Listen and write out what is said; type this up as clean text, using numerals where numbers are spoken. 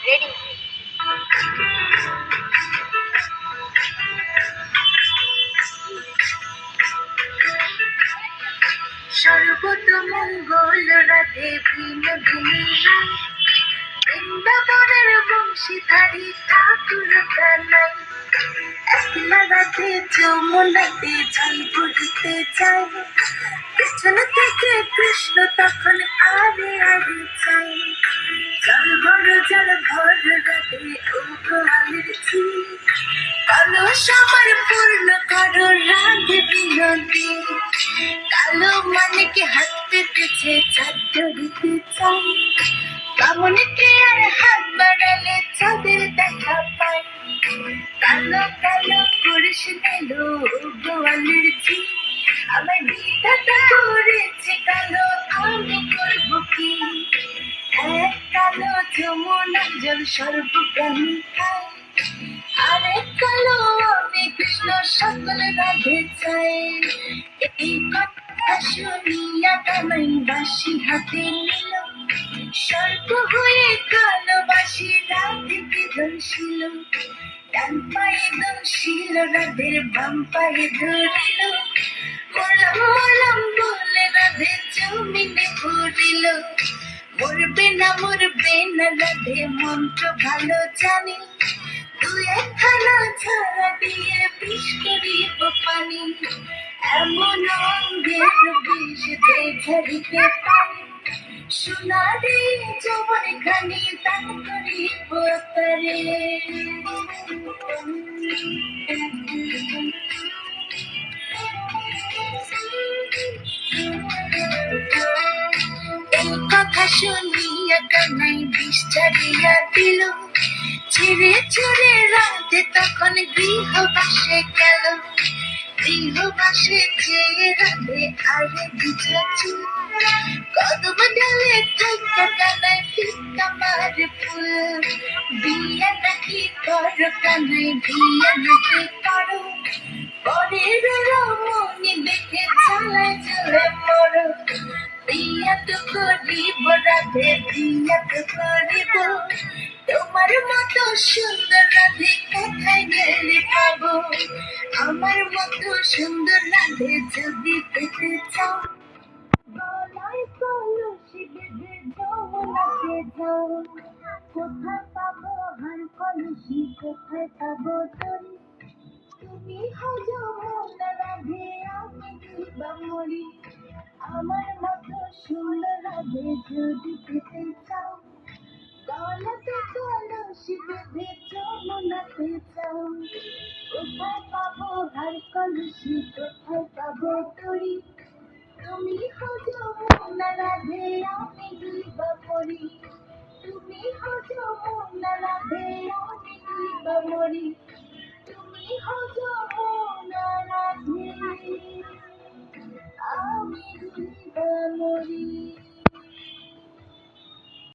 Ready. সর্বতমঙ্গল Radhe Binodini রায়, বৃন্দাবনের বংশীধারী ঠাকুর কানাই। একলা রাধে যমুনাতে জল ভরিতে যায়, পেছন থেকে কৃষ্ণ তখন আরে আরে চাই। জল ভর রাধে ও গোয়ালের ঝি, কলস আমার পূর্ণ করো রাধে বিনোদী। কালো মানিকে হাত পেতেছে চাঁদ ধরিতে চাই, বামনকে আর হাত বাড়ালে চাঁদের দেখা পাই। কালো কালো পুরুষ এলো গোয়ালের ঝি, আমার বিধাতা করেছে কালো, আমি করব কি? এক কালো যমুনা জল সর্বপ্রাণী খায়, আরেক কালো আমি কৃষ্ণ সকল রাধে চাই। এই কথা শুনিয়া কানাই বাঁশি হাতে নিল, সর্প হয়ে কালো বাঁশি রাধিকে ধরছিল। ডান পায়ে দোষিল রাধের বাম পায়ে ধরিল, মলম মলম বলে রাধে জমিনে ঘুরিল। মরবে না রাধে মন্ত্র ভালো জানি, দুই একখানা ছাড়া দিয়ে বিষ করিব পানি। এমন অঙ্গের বিষ যে ঝরিতে পারি, সোনারে যৌবন খানি দান করিব তারে। এই কথা শুনিয়া কানাই বিষ ছাড়িয়া দিল, ছেড়ে ছেড়ে রাধে তখন গৃহবাসে গেল। গৃহবাসে যেয়ে রাধে আরে বিজাচু, কদম ডালে থাকা কানাই ফিকা মারে ফুল। বিয়া নাকি করো কানাই, বিয়া নাকি করো, পরের রমণী দেখে চালায় চলে মরো। বিয়া তো করিব রাধে, বিয়া তো করিব, তোমার মতো সুন্দর রাধে কোথায় গেলে পাবো? আমার মতো সুন্দর রাধে যদি পেতে চাও, গলায় কলসি বেঁধে যমুনাতে যাও। কোথায় পাবো হার কলসি, কোথায় পাবো তরি? তুমি হও যমুনা রাধে, আমি দিবা মরি। আমার মতো সুন্দর রাধে যদি পেতে চাও, গলাতে কলসি বেঁধে যমুনাতে যাও। কোথায় পাবো হার কলসি, কোথায় পাবো তরি? তুমি হও যমুনা রাধে, আমি দিবা মরি। তুমি হও যমুনা রাধে, আমি দিবা মরি। তুমি হও